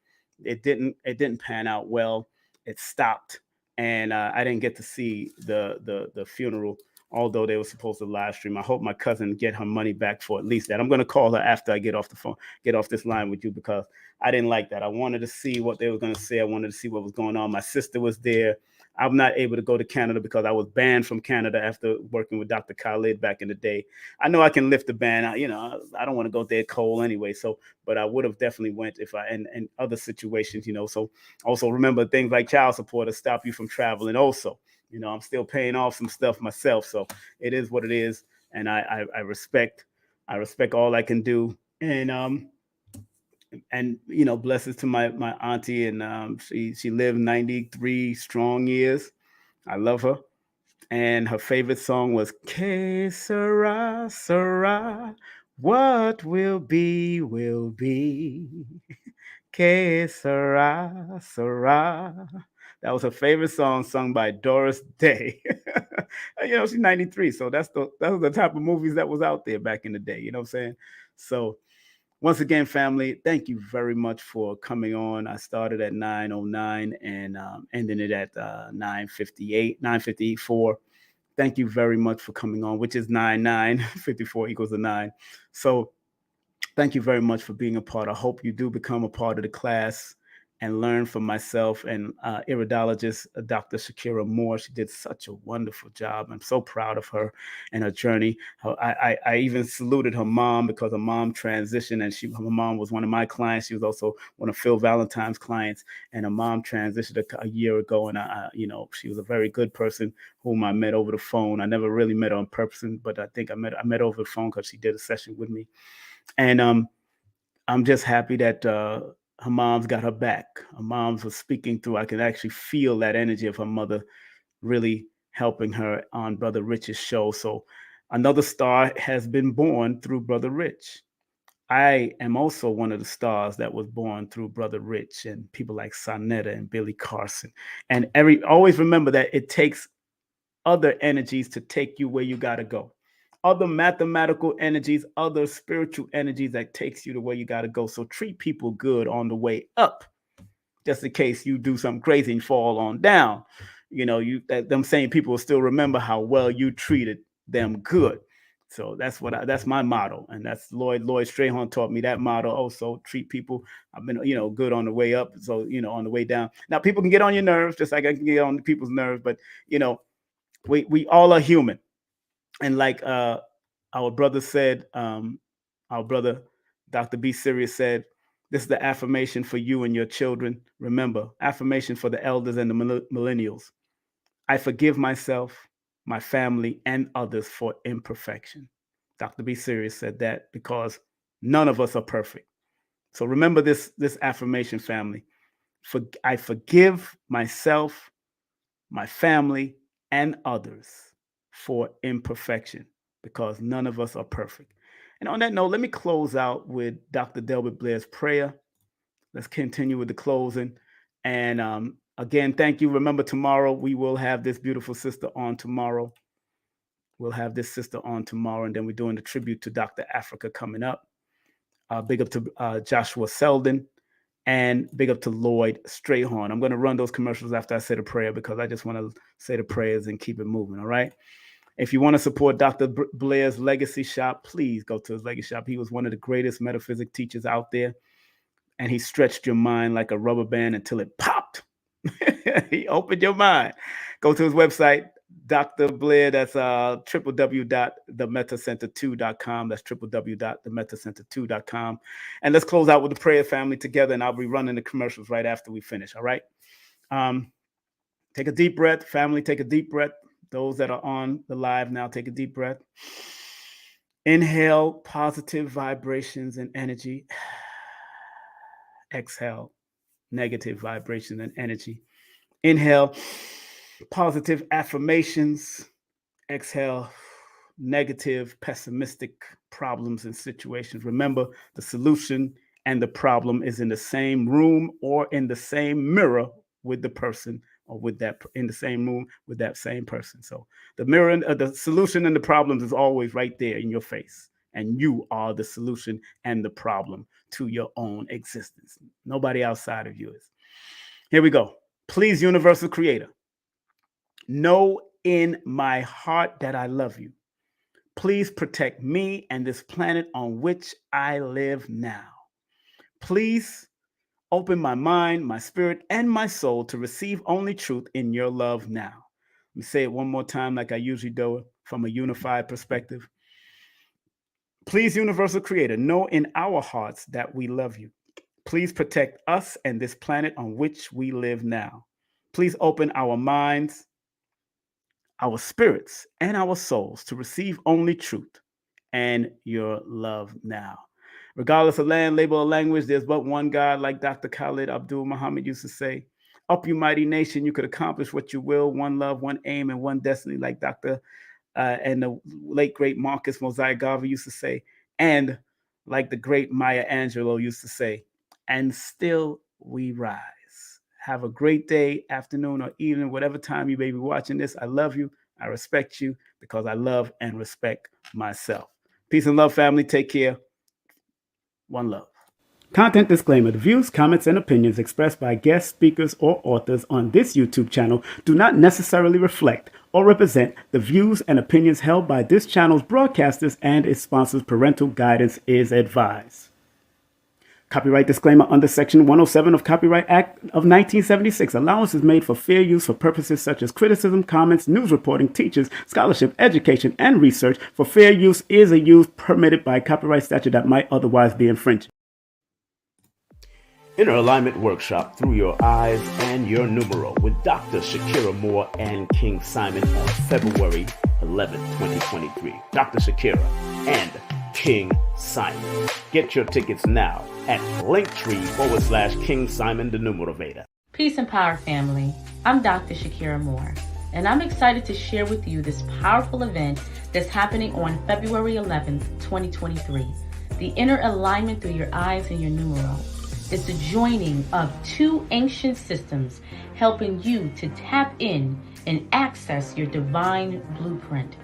It didn't pan out well. It stopped, and I didn't get to see the funeral. Although they were supposed to live stream, I hope my cousin get her money back for at least that. I'm gonna call her after I get off the phone, get off this line with you, because I didn't like that. I wanted to see what they were gonna say. I wanted to see what was going on. My sister was there. I'm not able to go to Canada because I was banned from Canada after working with Dr. Khalid back in the day. I know I can lift the ban. I don't want to go there cold anyway. So, but I would have definitely went if I and other situations. So also remember, things like child support to stop you from traveling. Also, I'm still paying off some stuff myself. So it is what it is, and I respect all I can do. And blessings to my auntie, and she lived 93 strong years. I love her, and her favorite song was "Que sera, sera, what will be, will be. Que sera, sera." That was her favorite song, sung by Doris Day. She's 93, so that was the type of movies that was out there back in the day. You know what I'm saying? So once again, family, thank you very much for coming on. I started at 9:09 and ending it at 9:58, 9:54. Thank you very much for coming on, which is 9:54 equals a 9. So thank you very much for being a part. I hope you do become a part of the class and learn from myself and iridologist Dr. Shakira Moore. She did such a wonderful job. I'm so proud of her and her journey. I even saluted her mom, because her mom transitioned, and her mom was one of my clients. She was also one of Phil Valentine's clients, and her mom transitioned a year ago. And she was a very good person whom I met over the phone. I never really met her in person, but I think I met over the phone because she did a session with me. And I'm just happy that her mom's got her back. Her mom's was speaking through. I can actually feel that energy of her mother really helping her on Brother Rich's show. So another star has been born through Brother Rich. I am also one of the stars that was born through Brother Rich and people like Sonetta and Billy Carson. And always remember that it takes other energies to take you where you got to go. Other mathematical energies, other spiritual energies that takes you to where you got to go. So treat people good on the way up, just in case you do something crazy and fall on down. Them same people will still remember how well you treated them good. So that's my motto, and that's Lloyd Strayhorn taught me that motto. Also, treat people. I've been good on the way up, so on the way down. Now people can get on your nerves, just like I can get on people's nerves, but we all are human, and like Our brother said, our brother, Dr. B. Sirius said, this is the affirmation for you and your children. Remember, affirmation for the elders and the millennials. I forgive myself, my family, and others for imperfection. Dr. B. Sirius said that because none of us are perfect. So remember this affirmation, family. I forgive myself, my family, and others for imperfection because none of us are perfect. And on that note, let me close out with Dr. Delbert Blair's prayer. Let's continue with the closing. And again, thank you. Remember, tomorrow we will have this beautiful sister on tomorrow. We'll have this sister on tomorrow, and then we're doing the tribute to Dr. Africa coming up. Big up to Joshua Selden, and big up to Lloyd Strayhorn. I'm going to run those commercials after I say the prayer because I just want to say the prayers and keep it moving, all right? If you want to support Dr. Blair's Legacy Shop, please go to his Legacy Shop. He was one of the greatest metaphysics teachers out there, and he stretched your mind like a rubber band until it popped. He opened your mind. Go to his website, Dr. Blair. That's www.themetaCenter2.com. That's www.themetaCenter2.com. And let's close out with the prayer, family, together, and I'll be running the commercials right after we finish, all right? Take a deep breath, family. Take a deep breath. Those that are on the live now, take a deep breath. Inhale positive vibrations and energy. Exhale negative vibrations and energy. Inhale positive affirmations. Exhale negative, pessimistic problems and situations. Remember, the solution and the problem is in the same room or in the same mirror with the person, or with that in the same room with that same person. So the mirror, the solution and the problems is always right there in your face. And you are the solution and the problem to your own existence. Nobody outside of you is. Here we go. Please, universal creator, know in my heart that I love you. Please protect me and this planet on which I live now. Please open my mind, my spirit, and my soul to receive only truth in your love now. Let me say it one more time like I usually do from a unified perspective. Please, universal creator, know in our hearts that we love you. Please protect us and this planet on which we live now. Please open our minds, our spirits, and our souls to receive only truth and your love now. Regardless of land, label, or language, there's but one God, like Dr. Khalid Abdul Muhammad used to say. Up, you mighty nation, you could accomplish what you will. One love, one aim, and one destiny, like Dr. And the late, great Marcus Mosiah Garvey used to say. And like the great Maya Angelou used to say, and still we rise. Have a great day, afternoon, or evening, whatever time you may be watching this. I love you. I respect you because I love and respect myself. Peace and love, family. Take care. One love. Content disclaimer. The views, comments, and opinions expressed by guest speakers or authors on this YouTube channel do not necessarily reflect or represent the views and opinions held by this channel's broadcasters and its sponsors. Parental guidance is advised. Copyright disclaimer under Section 107 of Copyright Act of 1976. Allowance is made for fair use for purposes such as criticism, comments, news reporting, teachers, scholarship, education, and research. For fair use is a use permitted by copyright statute that might otherwise be infringed. Inner Alignment Workshop Through Your Eyes and Your Numero with Dr. Shakira Moore and King Simon on February 11, 2023. Dr. Shakira and King Simon. Get your tickets now at Linktree/King Simon the Numerovator. Peace and power, family. I'm Dr. Shakira Moore, and I'm excited to share with you this powerful event that's happening on February 11th, 2023. The Inner Alignment Through Your Eyes and Your Numero. It's the joining of two ancient systems helping you to tap in and access your divine blueprint.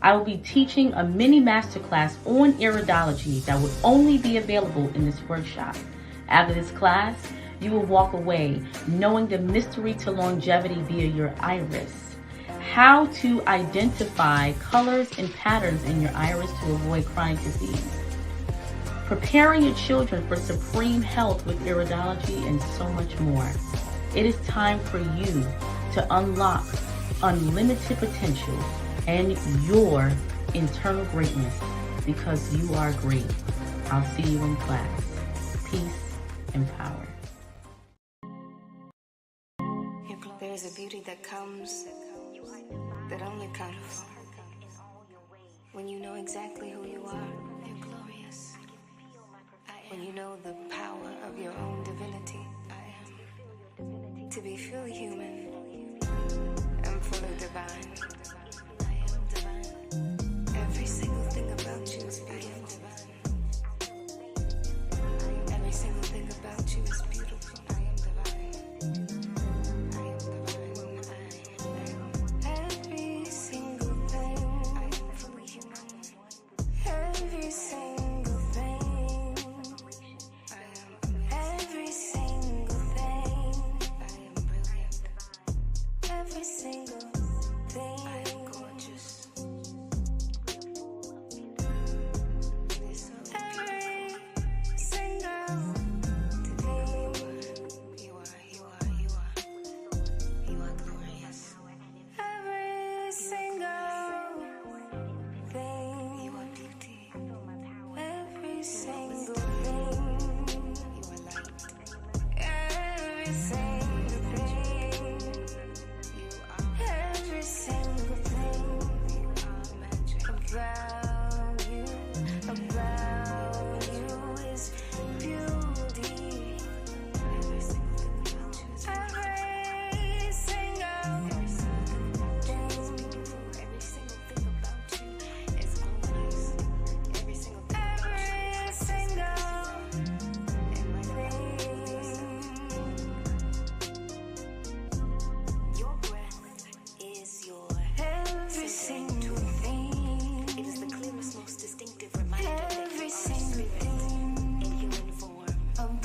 I will be teaching a mini masterclass on iridology that will only be available in this workshop. After this class, you will walk away knowing the mystery to longevity via your iris, how to identify colors and patterns in your iris to avoid chronic disease, preparing your children for supreme health with iridology, and so much more. It is time for you to unlock unlimited potential and your internal greatness because you are great. I'll see you in class. Peace and power. There is a beauty that comes, that only comes when you know exactly who you are. You're glorious. When you know the power of your own divinity. To be fully human and fully divine. Every single thing about you is beautiful. Every single thing about you is beautiful. I am divine. I am divine. Every single thing. I am fully human. Every single thing. I am every single thing. I am brilliant. Every single thing. I am gorgeous. Every single